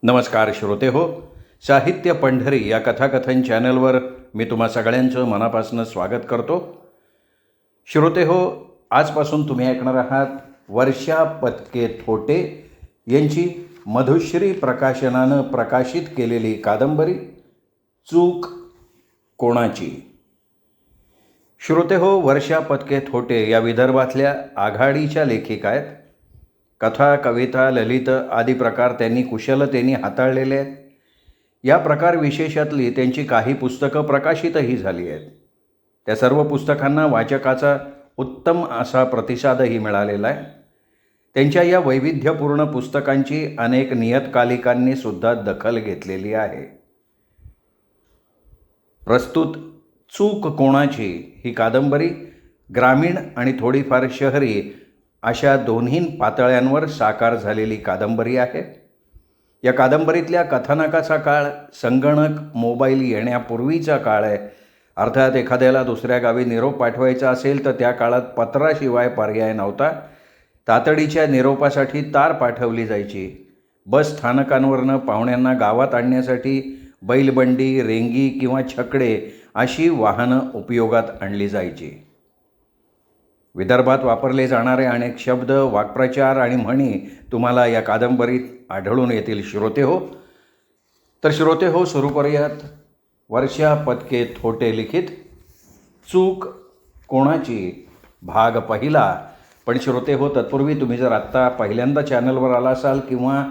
नमस्कार श्रोते हो. साहित्य पंढरी या कथाकथन चॅनलवर मी तुम्हा सगळ्यांचं मनापासून स्वागत करतो. श्रोते हो, आजपासून तुम्ही ऐकणार आहात वर्षा पत्के थोटे यांची मधुश्री प्रकाशनानं प्रकाशित केलेली कादंबरी चूक कोणाची. श्रोते हो, वर्षा पत्के थोटे या विदर्भातल्या आघाडीच्या लेखिका आहेत. कथा, कविता, ललित आदी प्रकार त्यांनी कुशलतेने हाताळलेले आहेत. या प्रकार विशेषातली त्यांची काही पुस्तकं प्रकाशितही झाली आहेत. त्या सर्व पुस्तकांना वाचकाचा उत्तम असा प्रतिसादही मिळालेला आहे. त्यांच्या या वैविध्यपूर्ण पुस्तकांची अनेक नियतकालिकांनी सुद्धा दखल घेतलेली आहे. प्रस्तुत चूक कोणाची ही कादंबरी ग्रामीण आणि थोडीफार शहरी अशा दोन्ही पातळ्यांवर साकार झालेली कादंबरी आहे. या कादंबरीतल्या कथानकाचा काळ संगणक, मोबाईल येण्यापूर्वीचा काळ आहे. अर्थात एखाद्याला दुसऱ्या गावी निरोप पाठवायचा असेल तर त्या काळात पत्राशिवाय पर्याय नव्हता. तातडीच्या निरोपासाठी तार पाठवली जायची. बस स्थानकांवरनं पाहुण्यांना गावात आणण्यासाठी बैलबंडी, रेंगी किंवा छकडे अशी वाहनं उपयोगात आणली जायची. विदर्भात वापरले जाणारे अनेक शब्द, वाक्प्रचार आणि म्हणी तुम्हाला या कादंबरीत आढळून येतील श्रोते हो. तर श्रोते हो, सुरू करूयात वर्षा पत्के थोटे लिखित चूक कोणाची भाग पहिला. पण श्रोते हो, तत्पूर्वी तुम्ही जर आत्ता पहिल्यांदा चॅनलवर आला असाल किंवा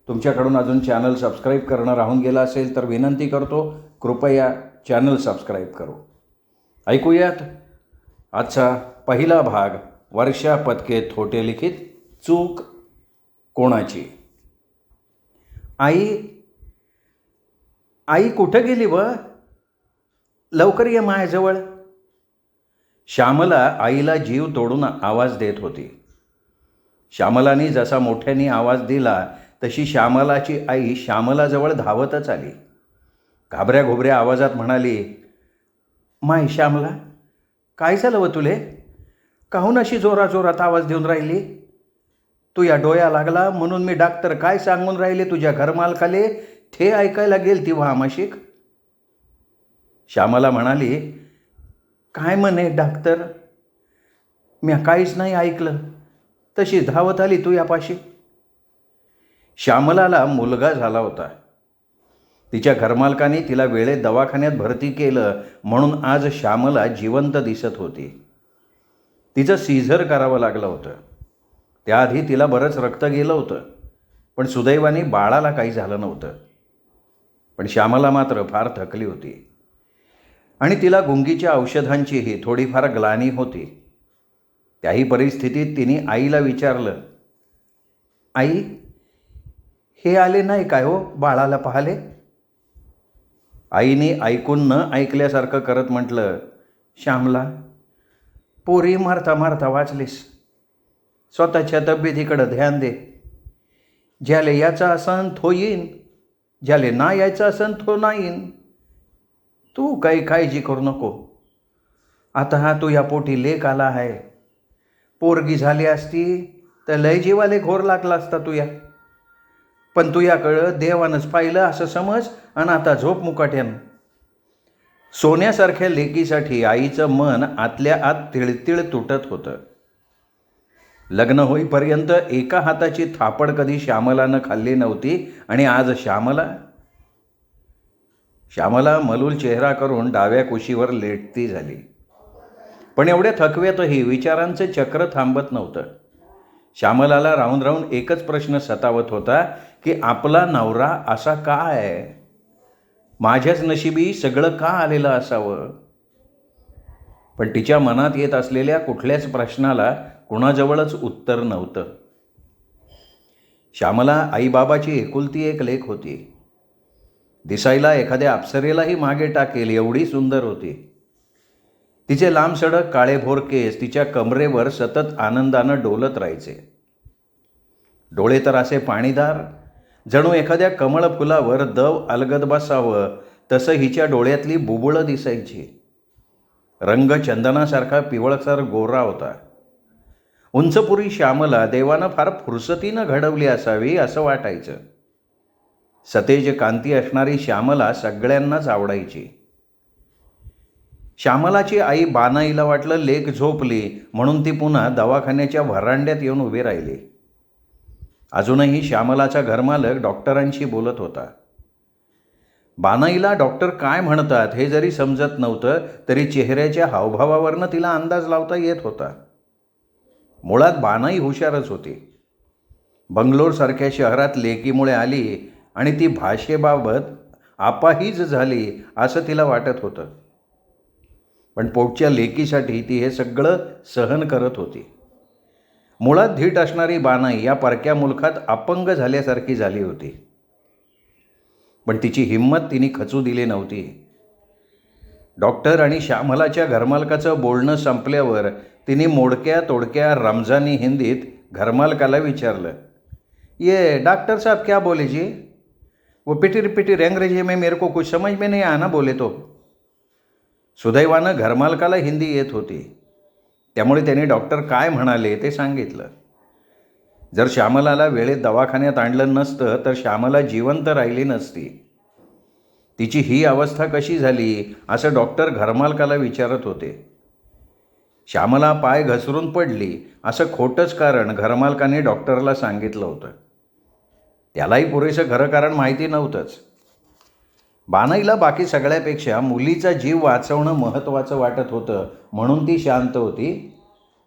तुमच्याकडून अजून चॅनल सबस्क्राईब करणं राहून गेलं असेल तर विनंती करतो, कृपया चॅनल सबस्क्राईब करू. ऐकूयात आजचा पहिला भाग वर्षा पत्के थोटे लिखित चूक कोणाची. आई आई कुठं गेली व? लवकर ये माझ्याजवळ. श्यामला आईला जीव तोडून आवाज देत होती. श्यामलाने जसा मोठ्याने आवाज दिला तशी श्यामलाची आई श्यामलाजवळ धावतच आली. घाबऱ्या घोबऱ्या आवाजात म्हणाली, माय श्यामला, काय झालं व तुले? काहून अशी जोराजोरात आवाज देऊन राहिली? तू या डोया लागला म्हणून मी डॉक्टर काय सांगून राहिले तुझ्या घरमालकाले ते ऐकायला गेल ती व्हामाशिक. श्यामला म्हणाली, काय म्हणे डॉक्टर? मी काहीच नाही ऐकलं. तशी धावत आली तू यापाशी. श्यामलाला मुलगा झाला होता. तिच्या घरमालकाने तिला वेळेत दवाखान्यात भरती केलं म्हणून आज श्यामला जिवंत दिसत होती. तिचं सीझर करावं लागलं होतं. त्याआधी तिला बरंच रक्त गेलं होतं, पण सुदैवाने बाळाला काही झालं नव्हतं. पण श्यामला मात्र फार थकली होती आणि तिला गुंगीच्या औषधांचीही थोडीफार ग्लानी होती. त्याही परिस्थितीत तिने आईला विचारलं, आई, हे आले नाही काय हो बाळाला पाहाले? आईने ऐकून न ऐकल्यासारखं करत म्हटलं, श्यामला, पोरी मारता मारता वाचलीस. स्वतःच्या तब्येतीकडं ध्यान दे. ज्याले याचा असन तो येईन, ज्याले ना यायचा असन तो ना येईन. तू काही काळजी करू नको. आता हा तू या पोटी लेक आला आहे. पोरगी झाली असती तर लय जीवाले घोर लागला असता तुया. पण तुयाकडं देवानंच पाहिलं असं समज आणि आता झोप मुकाट्यानं. सोन्यासारख्या लेकीसाठी आईचं मन आतल्या आत तिळतिळ तुटत होतं. लग्न होईपर्यंत एका हाताची थापड कधी श्यामलानं खाल्ली नव्हती आणि आज श्यामला मलूल चेहरा करून डाव्या कुशीवर लेटती झाली. पण एवढ्या थकव्यातही विचारांचे चक्र थांबत नव्हतं. श्यामलाला राहून राहून एकच प्रश्न सतावत होता की आपला नवरा असा का आहे? माझ्याच नशिबी सगळं का आलेलं असावं? पण तिच्या मनात येत असलेल्या कुठल्याच प्रश्नाला कुणाजवळच उत्तर नव्हतं. श्यामला आईबाबाची एकुलती एक लेक होती. दिसायला एखाद्या अप्सरेलाही मागे टाकेल एवढी सुंदर होती. तिचे लांबसडक काळेभोर केस तिच्या कमरेवर सतत आनंदानं डोलत राहायचे. डोळे तर असे पाणीदार, जणू एखाद्या कमळ फुलावर दव अलगद बसावं तसं हिच्या डोळ्यातली बुबुळं दिसायची. रंग चंदनासारखा पिवळसर गोरा होता. उंचपुरी श्यामला देवानं फार फुरसतीनं घडवली असावी असं वाटायचं. सतेज कांती असणारी श्यामला सगळ्यांनाच आवडायची. श्यामलाची आई बानाईला वाटलं लेक झोपली म्हणून ती पुन्हा दवाखान्याच्या व्हरांड्यात येऊन उभी राहिली. अजूनही श्यामलाचा घरमालक डॉक्टरांशी बोलत होता. बानाईला डॉक्टर काय म्हणतात हे जरी समजत नव्हतं तरी चेहऱ्याच्या हावभावावरनं तिला अंदाज लावता येत होता. मुळात बानाई हुशारच होती. बंगलोरसारख्या शहरात लेकीमुळे आली आणि ती भाषेबाबत अपाहिज झाली असं तिला वाटत होतं. पण पोटच्या लेकीसाठी ती हे सगळं सहन करत होती. मुळात धीट असणारी बानाई या परक्या मुलखात अपंग झाल्यासारखी झाली होती. पण तिची हिंमत तिने खचू दिली नव्हती. डॉक्टर आणि श्यामलाच्या घरमालकाचं बोलणं संपल्यावर तिने मोडक्या तोडक्या रमजानी हिंदीत घरमालकाला विचारलं, ये डॉक्टर साहब क्या बोले जी? वो पिटीर पिटीर अंग्रेजी में मेरे को कुछ समझ में नहीं आना बोले तो. सुदैवानं घरमालकाला हिंदी येत होती, त्यामुळे त्याने डॉक्टर काय म्हणाले ते सांगितलं. जर श्यामलाला वेळेत दवाखान्यात आणलं नसतं तर श्यामला जिवंत राहिली नसती. तिची ही अवस्था कशी झाली असं डॉक्टर घरमालकाला विचारत होते. श्यामला पाय घसरून पडली असं खोटंच कारण घरमालकाने डॉक्टरला सांगितलं होतं. त्यालाही पुरेसं खरं कारण माहिती नव्हतंच. बानाईला बाकी सगळ्यापेक्षा मुलीचा जीव वाचवणं महत्त्वाचं वाटत होतं म्हणून ती शांत होती.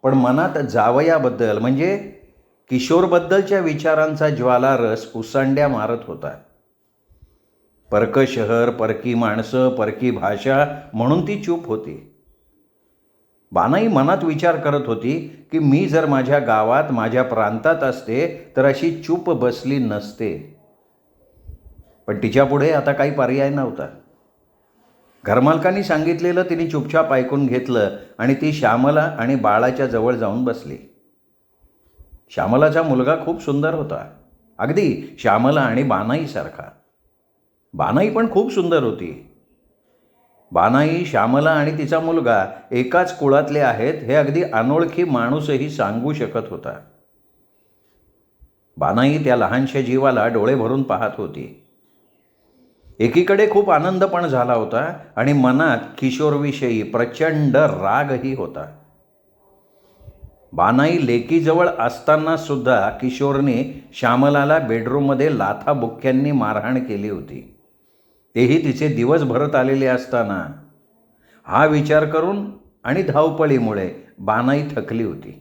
पण मनात जावयाबद्दल म्हणजे किशोरबद्दलच्या विचारांचा ज्वालारस उसांड्या मारत होता. परकं शहर, परकी माणसं, परकी भाषा म्हणून ती चूप होती. बानाई मनात विचार करत होती की मी जर माझ्या गावात माझ्या प्रांतात असते तर अशी चूप बसली नसते. पण तिच्यापुढे आता काही पर्याय नव्हता. घरमालकांनी सांगितलेलं तिने चुपचाप ऐकून घेतलं आणि ती श्यामला आणि बाळाच्या जवळ जाऊन बसली. श्यामलाचा मुलगा खूप सुंदर होता, अगदी श्यामला आणि बानाईसारखा. बानाई पण खूप सुंदर होती. बानाई, श्यामला आणि तिचा मुलगा एकाच कुळातले आहेत हे अगदी अनोळखी माणूसही सांगू शकत होता. बानाई त्या लहानशा जीवाला डोळे भरून पाहत होती. एकीकडे खूप आनंद पण झाला होता आणि मनात किशोरविषयी प्रचंड रागही होता. बानाई लेकीजवळ असताना सुद्धा किशोरने श्यामलाला बेडरूममध्ये लाथाबुक्क्यांनी मारहाण केली होती. तेही तिचे दिवस भरत आलेले असताना. हा विचार करून आणि धावपळीमुळे बानाई थकली होती.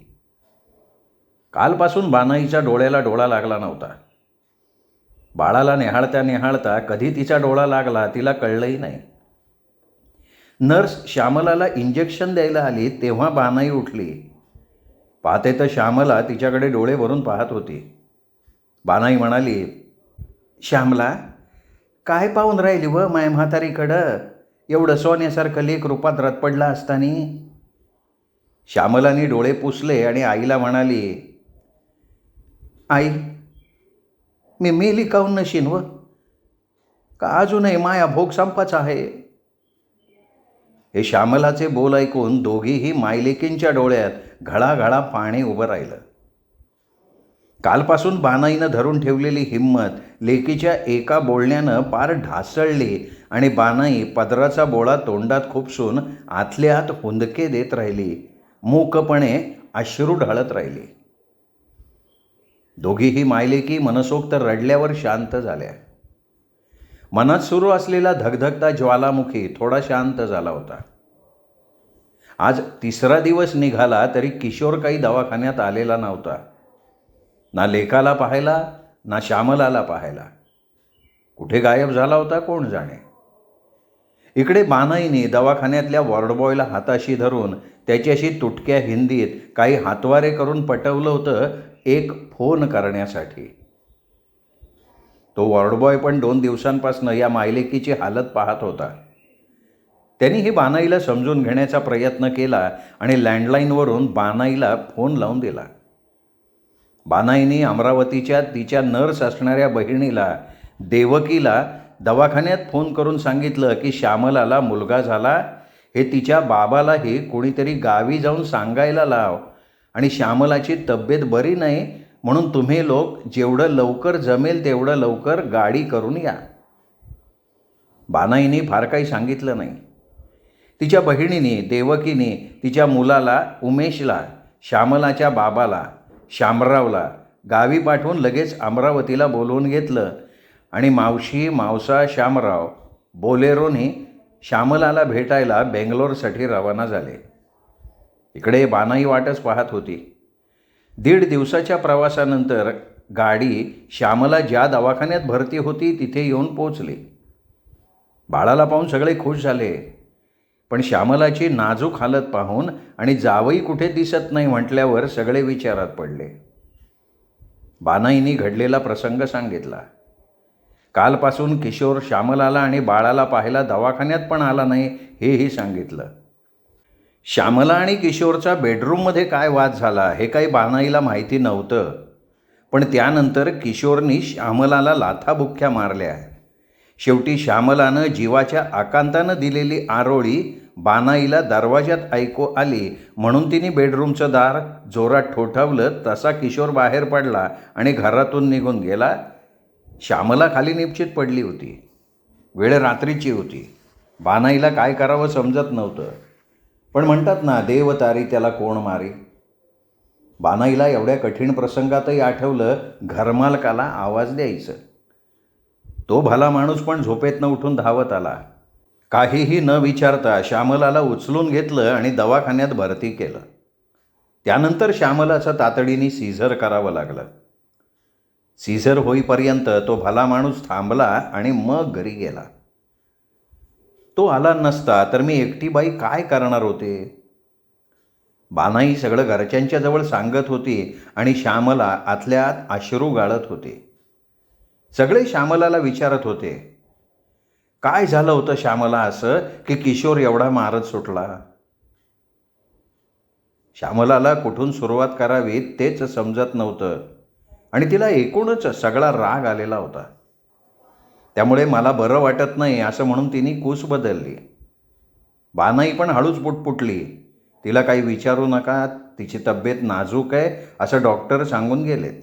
कालपासून बानाईच्या डोळ्याला डोळा लागला नव्हता. बाळाला निहाळता निहाळता कधी तिचा डोळा लागला तिला कळलंही नाही. नर्स श्यामलाला इंजेक्शन द्यायला आली तेव्हा बानाई उठली. पाहते तर श्यामला तिच्याकडे डोळे भरून पाहत होती. बानाई म्हणाली, श्यामला, काय पाहून राहिली व माय म्हातारीकडं? एवढं सोन्यासारखं लेक रूपात रतपडला असतानी. श्यामलाने डोळे पुसले आणि आईला म्हणाली, आई, मी मेली काहून नशीन व? का अजूनही माया भोग संपाच आहे? हे श्यामलाचे बोल ऐकून दोघीही मायलेकींच्या डोळ्यात घळाघळा पाणी उभं राहिलं. कालपासून बानाईनं धरून ठेवलेली हिंमत लेकीच्या एका बोलण्यानं पार ढासळली आणि बानाई पदराचा बोळा तोंडात खुपसून आतल्या आत हुंदके देत राहिली, मूकपणे अश्रू ढाळत राहिली. दोघीही मायलेकी मनसोक्त रडल्यावर शांत झाल्या. मनात सुरू असलेला धगधगता ज्वालामुखी थोडा शांत झाला होता. आज तिसरा दिवस निघाला तरी किशोर काही दवाखान्यात आलेला नव्हता. ना लेकाला पाहायला ना श्यामलाला पाहायला. कुठे गायब झाला होता कोण जाणे. इकडे बानाईने दवाखान्यातल्या वॉर्डबॉयला हाताशी धरून त्याच्याशी तुटक्या हिंदीत काही हातवारे करून पटवलं होतं एक फोन करण्यासाठी. तो वॉर्डबॉय पण 2 दिवसांपासून या मायलेकीची हालत पाहत होता. त्यांनी ही बानाईला समजून घेण्याचा प्रयत्न केला आणि लँडलाईनवरून बानाईला फोन लावून दिला. बानाईने अमरावतीच्या तिच्या नर्स असणाऱ्या बहिणीला देवकीला दवाखान्यात फोन करून सांगितलं की श्यामलाला मुलगा झाला, हे तिच्या बाबालाही कोणीतरी गावी जाऊन सांगायला लाव आणि श्यामलाची तब्येत बरी नाही म्हणून तुम्ही लोक जेवढं लवकर जमेल तेवढं लवकर गाडी करून या. बानाईने फार काही सांगितलं नाही. तिच्या बहिणीने देवकीने तिच्या मुलाला उमेशला, श्यामलाच्या बाबाला शामरावला गावी पाठवून लगेच अमरावतीला बोलवून घेतलं आणि मावशी मावसा शामराव बोलेरोने श्यामलाला भेटायला बेंगलोरसाठी रवाना झाले. इकडे बानाई वाटच पाहत होती. 1.5 दिवसाच्या प्रवासानंतर गाडी श्यामला ज्या दवाखान्यात भरती होती तिथे येऊन पोचली. बाळाला पाहून सगळे खुश झाले, पण श्यामलाची नाजूक हालत पाहून आणि जावई कुठे दिसत नाही म्हटल्यावर सगळे विचारात पडले. बानाईने घडलेला प्रसंग सांगितला. कालपासून किशोर श्यामलाला आणि बाळाला पाहायला दवाखान्यात पण आला नाही हेही सांगितलं. श्यामला आणि किशोरचा बेडरूममध्ये काय वाद झाला हे काही बानाईला माहिती नव्हतं, पण त्यानंतर किशोरनी श्यामलाला लाथाबुक्क्या मारल्या. शेवटी श्यामलानं जीवाच्या आकांतानं दिलेली आरोळी बानाईला दरवाजात ऐकू आली म्हणून तिने बेडरूमचं दार जोरात ठोठावलं. तसा किशोर बाहेर पडला आणि घरातून निघून गेला. श्यामला खाली निपचित पडली होती. वेळ रात्रीची होती. बानाईला काय करावं समजत नव्हतं, पण म्हणतात ना, देव तारी त्याला कोण मारी. बानाईला एवढ्या कठीण प्रसंगातही आठवलं घरमालकाला आवाज द्यायचं. तो भला माणूस पण झोपेतनं उठून धावत आला. काहीही न विचारता श्यामलाला उचलून घेतलं आणि दवाखान्यात भरती केलं. त्यानंतर श्यामलाचं तातडीने सीझर करावं लागलं. सीझर होईपर्यंत तो भला माणूस थांबला आणि मग घरी गेला. तो आला नसता तर मी एकटी बाई काय करणार होते. बानाई सगळं घरच्यांच्या जवळ सांगत होती आणि श्यामला आतल्या आत अश्रू गाळत होते. सगळे श्यामलाला विचारत होते, काय झालं होतं श्यामला असं की किशोर एवढा मारत सुटला. श्यामलाला कुठून सुरुवात करावी तेच समजत नव्हतं आणि तिला एकूणच सगळा राग आलेला होता. त्यामुळे मला बरं वाटत नाही असं म्हणून तिने कूस बदलली. बानाई पण हळूच पुटपुटली, तिला काही विचारू नका, तिची तब्येत नाजूक आहे असं डॉक्टर सांगून गेलेत.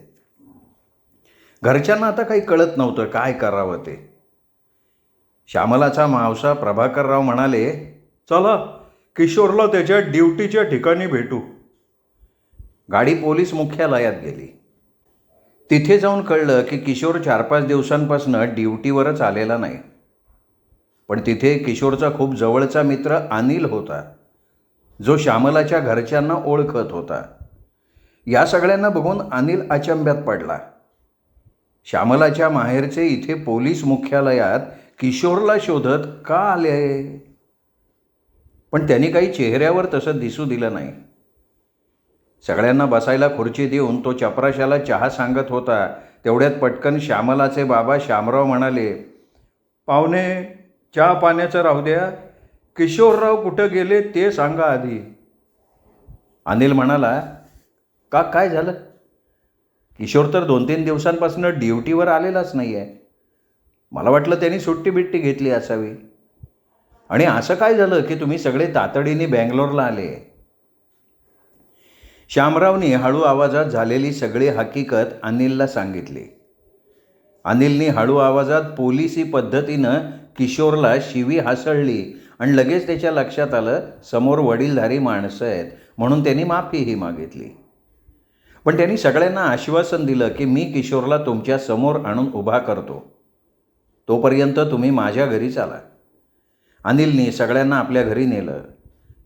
घरच्यांना आता काही कळत नव्हतं काय करावं ते. श्यामलाचा मावसा प्रभाकरराव म्हणाले, चला किशोरला त्याच्या ड्युटीच्या ठिकाणी भेटू. गाडी पोलीस मुख्यालयात गेली. तिथे जाऊन कळलं की किशोर 4-5 दिवसांपासून ड्युटीवरच आलेला नाही. पण तिथे किशोरचा खूप जवळचा मित्र अनिल होता, जो श्यामलाच्या घरच्यांना ओळखत होता. या सगळ्यांना बघून अनिल अचंब्यात पडला. श्यामलाच्या माहेरचे इथे पोलीस मुख्यालयात किशोरला शोधत का आले? पण त्यांनी काही चेहऱ्यावर तसं दिसू दिलं नाही. सगळ्यांना बसायला खुर्ची देऊन तो चपराशाला चहा सांगत होता. तेवढ्यात पटकन श्यामलाचे बाबा शामराव म्हणाले, पाहुणे चहा पाण्याचं राहू द्या, किशोरराव कुठं गेले ते सांगा आधी. अनिल म्हणाला, का काय झालं? किशोर तर 2-3 दिवसांपासून ड्युटीवर आलेलाच नाही आहे. मला वाटलं त्यांनी सुट्टी बिट्टी घेतली असावी. आणि असं काय झालं की तुम्ही सगळे तातडीने बेंगलोरला आले? श्यामरावने हळू आवाजात झालेली सगळी हकीकत अनिलला सांगितली. अनिलने हळू आवाजात पोलिसी पद्धतीनं किशोरला शिवी हासळली आणि लगेच त्याच्या लक्षात आलं समोर वडीलधारी माणसं आहेत म्हणून त्यांनी माफीही मागितली. पण त्यांनी सगळ्यांना आश्वासन दिलं की मी किशोरला तुमच्या समोर आणून उभा करतो, तोपर्यंत तुम्ही माझ्या घरी चाला. अनिलने सगळ्यांना आपल्या घरी नेलं.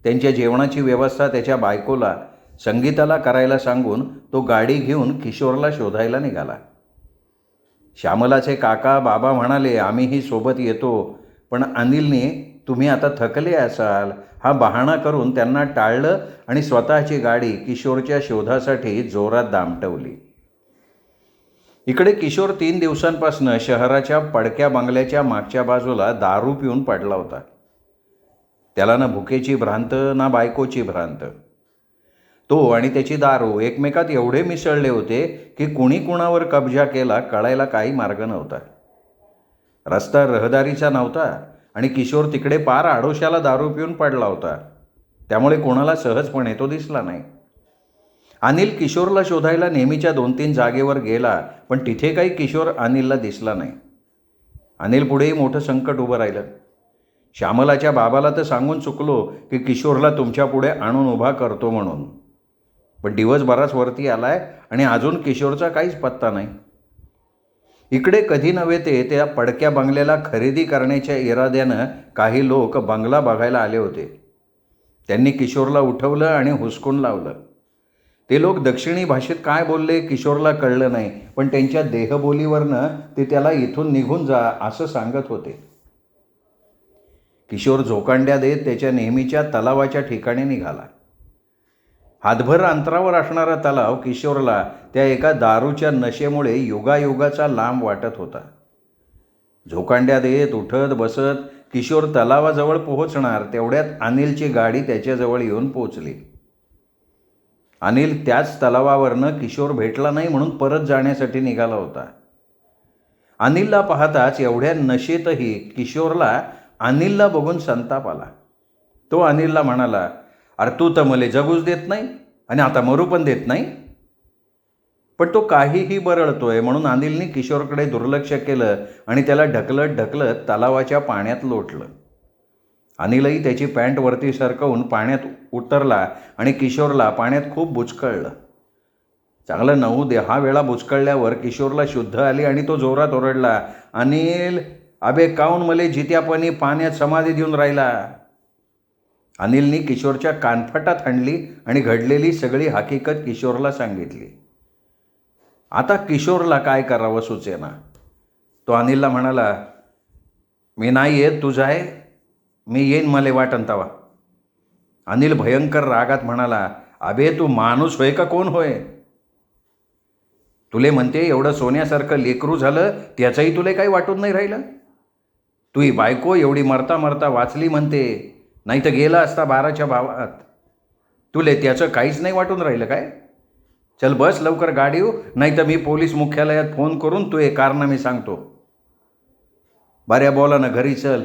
त्यांच्या जेवणाची व्यवस्था त्याच्या बायकोला संगीताला करायला सांगून तो गाडी घेऊन किशोरला शोधायला निघाला. श्यामलाचे काका बाबा म्हणाले, आम्हीही सोबत येतो. पण अनिलने तुम्ही आता थकले असाल हा बहाणा करून त्यांना टाळलं आणि स्वतःची गाडी किशोरच्या शोधासाठी जोरात दामटवली. इकडे किशोर 3 दिवसांपासून शहराच्या पडक्या बंगल्याच्या मागच्या बाजूला दारू पिऊन पडला होता. त्याला ना भुकेची भ्रांत ना बायकोची भ्रांत. तो आणि त्याची दारू एकमेकात एवढे मिसळले होते की कुणी कुणावर कब्जा केला कळायला काही मार्ग नव्हता. रस्ता रहदारीचा नव्हता आणि किशोर तिकडे पार आडोशाला दारू पिऊन पडला होता. त्यामुळे कोणाला सहजपणे तो दिसला नाही. अनिल किशोरला शोधायला नेहमीच्या 2-3 जागेवर गेला, पण तिथे काही किशोर अनिलला दिसला नाही. अनिल पुढेही मोठं संकट उभं राहिलं. श्यामलाच्या बाबाला तर सांगून चुकलो की किशोरला तुमच्या पुढे आणून उभा करतो म्हणून, पण दिवस बराच वरती आलाय आणि अजून किशोरचा काहीच पत्ता नाही. इकडे कधी नव्हे ते त्या पडक्या बंगल्याला खरेदी करण्याच्या इराद्यानं काही लोक बंगला बघायला आले होते. त्यांनी किशोरला उठवलं आणि हुसकून लावलं. ते लोक दक्षिणी भाषेत काय बोलले किशोरला कळलं नाही, पण त्यांच्या देहबोलीवरनं ते त्याला इथून निघून जा असं सांगत होते. किशोर झोकांड्या देत त्याच्या नेहमीच्या तलावाच्या ठिकाणी निघाला. हातभर अंतरावर असणारा तलाव किशोरला त्या एका दारूच्या नशेमुळे युगायुगाचा लांब वाटत होता. झोकांड्या देत उठत बसत किशोर तलावाजवळ पोहोचणार तेवढ्यात अनिलची गाडी त्याच्याजवळ येऊन पोचली. अनिल त्याच तलावावरनं किशोर भेटला नाही म्हणून परत जाण्यासाठी निघाला होता. अनिलला पाहताच एवढ्या नशेतही किशोरला अनिलला बघून संताप आला. तो अनिलला म्हणाला, अरे तू तर मला जगूच देत नाही आणि आता मरू पण देत नाही. पण तो काहीही बरळतोय म्हणून अनिलने किशोरकडे दुर्लक्ष केलं आणि त्याला ढकलत ढकलत तलावाच्या पाण्यात लोटलं. अनिलही त्याची पॅन्ट वरती सरकवून पाण्यात उतरला आणि किशोरला पाण्यात खूप बुचकळलं. चांगलं 9-10 वेळा बुचकळल्यावर किशोरला शुद्ध आली आणि तो जोरात ओरडला, अनिल, अबे काऊन मले जित्यापणी पाण्यात समाधी देऊन राहिला. अनिलनी किशोरच्या कानफटात हाणली आणि घडलेली सगळी हकीकत किशोरला सांगितली. आता किशोरला काय करावं सुचेना. तो अनिलला म्हणाला, मी नाही येत, तू जाय, मी येईन मला वाटन तवा. अनिल भयंकर रागात म्हणाला, अबे तू माणूस होय का कोण होय? तुले म्हणते एवढं सोन्यासारखं लेकरू झालं त्याचंही तुले काही वाटून नाही राहिलं. तुही बायको एवढी मरता मरता वाचली म्हणते, नाही तर गेला असता 12च्या भावात. तुले त्याचं काहीच नाही वाटून राहिलं काय? चल बस लवकर गाडीव, नाही तर मी पोलीस मुख्यालयात फोन करून तू हे कारनामे सांगतो. बऱ्या बोला ना, घरी चल,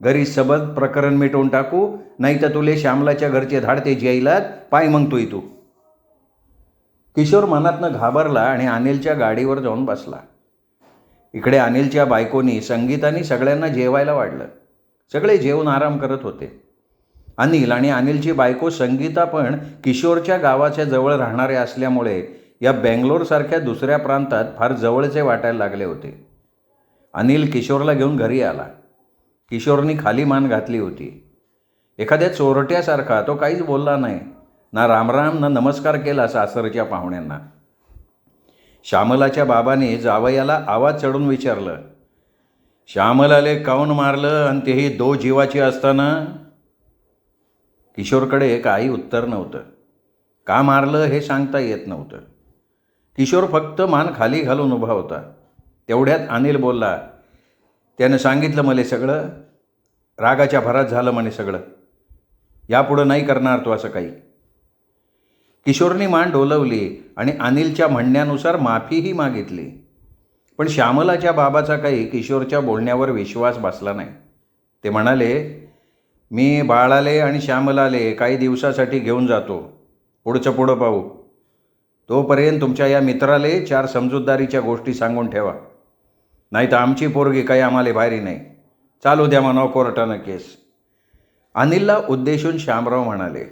घरी सबद प्रकरण मिटवून टाकू, नाही तर तुले श्यामलाच्या घरचे धाडते जेईलात, पाय मग तू. किशोर मनातनं घाबरला आणि अनिलच्या गाडीवर जाऊन बसला. इकडे अनिलच्या बायकोनी संगीतानी सगळ्यांना जेवायला वाढलं. सगळे जेवून आराम करत होते. अनिल आणि अनिलची बायको संगीता पण किशोरच्या गावाच्या जवळ राहणारे असल्यामुळे या बेंगलोरसारख्या दुसऱ्या प्रांतात फार जवळचे वाटायला लागले होते. अनिल किशोरला घेऊन घरी आला. किशोरनी खाली मान घातली होती. एखाद्या चोरट्यासारखा तो काहीच बोलला नाही, ना रामराम ना नमस्कार केला सासरच्या पाहुण्यांना. श्यामलाच्या बाबाने जावयाला आवाज चढून विचारलं, श्यामलाले काऊन मारलं आणि तेही 2 जीवाची असताना? किशोरकडे काही उत्तर नव्हतं. का मारलं हे सांगता येत नव्हतं. किशोर फक्त मान खाली घालून उभा होता. तेवढ्यात अनिल बोलला, त्यानं सांगितलं मला सगळं, रागाच्या भरात झालं म्हणे सगळं, यापुढं नाही करणार तो असं काही. किशोरनी मान डोलवली आणि अनिलच्या म्हणण्यानुसार माफीही मागितली. पण श्यामलाच्या बाबाचा काही किशोरच्या बोलण्यावर विश्वास बसला नाही. ते म्हणाले, मी बाळाले आणि श्यामलाले काही दिवसासाठी घेऊन जातो, पुढं पाहू. तोपर्यंत तुमच्या या मित्राले 4 समजूतदारीच्या गोष्टी सांगून ठेवा, नाही तर आमची पोरगी काही आम्हाला भारी नाही, चालू द्या म्हणावं कोर्टानं केस. अनिलला उद्देशून श्यामराव म्हणाले.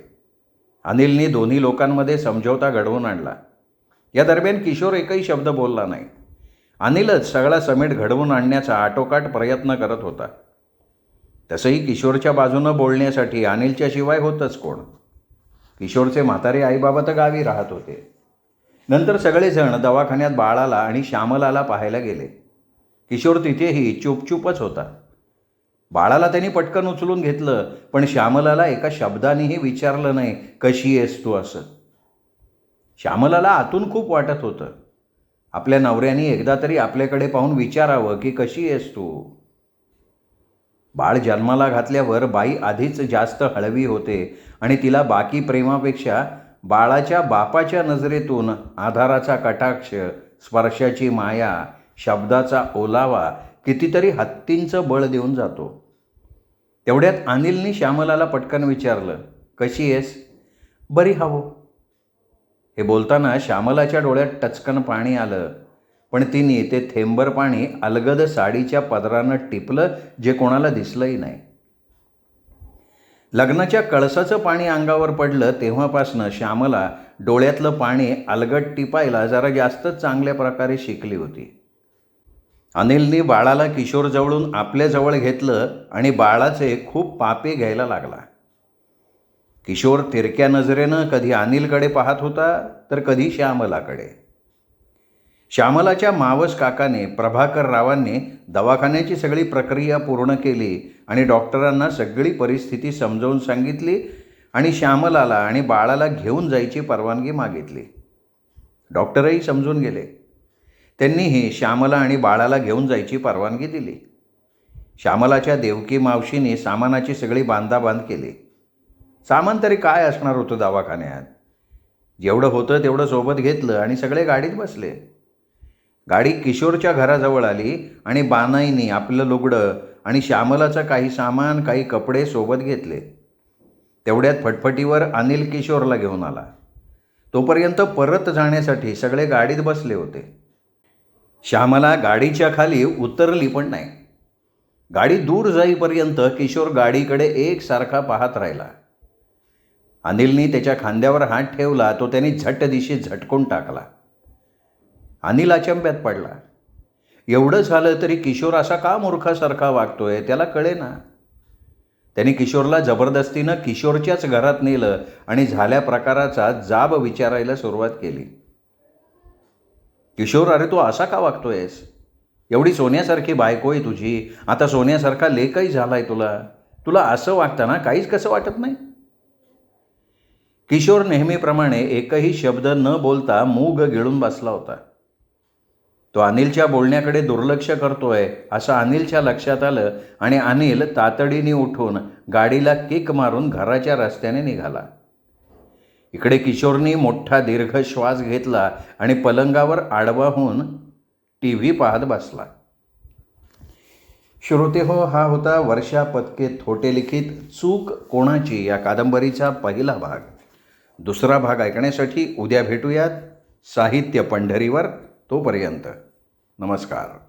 अनिलनी दोन्ही लोकांमध्ये समझोता घडवून आणला. या दरम्यान किशोर एकही शब्द बोलला नाही. अनिलच सगळा समेट घडवून आणण्याचा आटोकाट प्रयत्न करत होता. तसंही किशोरच्या बाजूनं बोलण्यासाठी अनिलच्या शिवाय होतंच कोण. किशोरचे म्हातारे आईबाबा तर गावी राहत होते. नंतर सगळेजण दवाखान्यात बाळाला आणि श्यामलाला पाहायला गेले. किशोर तिथेही चुपचुपच होता. बाळाला त्यांनी पटकन उचलून घेतलं, पण श्यामलाला एका शब्दानेही विचारलं नाही, कशी आहेस तू असं. श्यामलाला आतून खूप वाटत होतं, आपल्या नवऱ्याने एकदा तरी आपल्याकडे पाहून विचारावं की कशी आहेस तू. बाळ जन्माला घातल्यावर बाई आधीच जास्त हळवी होते आणि तिला बाकी प्रेमापेक्षा बाळाच्या बापाच्या नजरेतून आधाराचा कटाक्ष, स्पर्शाची माया, शब्दाचा ओलावा कितीतरी हत्तींचं बळ देऊन जातो. तेवढ्यात अनिलनी श्यामलाला पटकन विचारलं, कशी आहेस? बरी हवो. हे बोलताना श्यामलाच्या डोळ्यात टचकन पाणी आलं, पण तिने ते थेंबर पाणी अलगद साडीच्या पदरानं टिपलं, जे कोणाला दिसलंही नाही. लग्नाच्या कळसाचं पाणी अंगावर पडलं तेव्हापासनं श्यामला डोळ्यातलं पाणी अलगद टिपायला जरा जास्तच चांगल्या प्रकारे शिकली होती. अनिलने बाळाला किशोरजवळून आपल्याजवळ घेतलं आणि बाळाचे खूप पापे घ्यायला लागला. किशोर तिरक्या नजरेनं कधी अनिलकडे पाहत होता तर कधी श्यामलाकडे. श्यामलाच्या मावस काकाने प्रभाकर रावांनी दवाखान्याची सगळी प्रक्रिया पूर्ण केली आणि डॉक्टरांना सगळी परिस्थिती समजावून सांगितली आणि श्यामलाला आणि बाळाला घेऊन जायची परवानगी मागितली. डॉक्टरही समजून गेले. त्यांनीही श्यामला आणि बाळाला घेऊन जायची परवानगी दिली. श्यामलाच्या देवकी मावशीने सामानाची सगळी बांधाबांध केली. सामान तरी काय असणार होतं दवाखान्यात. जेवढं होतं तेवढं सोबत घेतलं आणि सगळे गाडीत बसले. गाडी किशोरच्या घराजवळ आली आणि बानाईनी आपलं लुगडं आणि श्यामलाचं काही सामान, काही कपडे सोबत घेतले. तेवढ्यात फटफटीवर अनिल किशोरला घेऊन आला. तोपर्यंत परत जाण्यासाठी सगळे गाडीत बसले होते. श्यामला गाडीच्या खाली उतरली पण नाही. गाडी दूर जाईपर्यंत किशोर गाडीकडे एकसारखा पाहत राहिला. अनिलने त्याच्या खांद्यावर हात ठेवला, तो त्याने झट दिशी झटकून टाकला. अनिल अचंब्यात पडला. एवढं झालं तरी किशोर असा का मूर्खासारखा वागतोय त्याला कळेना. त्याने किशोरला जबरदस्तीनं किशोरच्याच घरात नेलं आणि झाल्या प्रकाराचा जाब विचारायला सुरुवात केली. किशोर, अरे तू असा का वागतोयस? एवढी सोन्यासारखी बायको आहे तुझी, आता सोन्यासारखा लेकही झालाय तुला असं वागताना काहीच कसं वाटत नाही? किशोर नेहमीप्रमाणे एकही शब्द न बोलता मूग गिळून बसला होता. तो अनिलच्या बोलण्याकडे दुर्लक्ष करतोय असं अनिलच्या लक्षात आलं आणि अनिल तातडीने उठून गाडीला किक मारून घराच्या रस्त्याने निघाला. इकडे किशोरनी मोठा दीर्घ श्वास घेतला आणि पलंगावर आडवा होऊन TV पाहत बसला. श्रोतेहो, हा होता वर्षा पत्के थोटे लिखित चूक कोणाची या कादंबरीचा पहिला भाग. दुसरा भाग ऐकण्यासाठी उद्या भेटूयात साहित्य पंढरीवर. तोपर्यंत नमस्कार.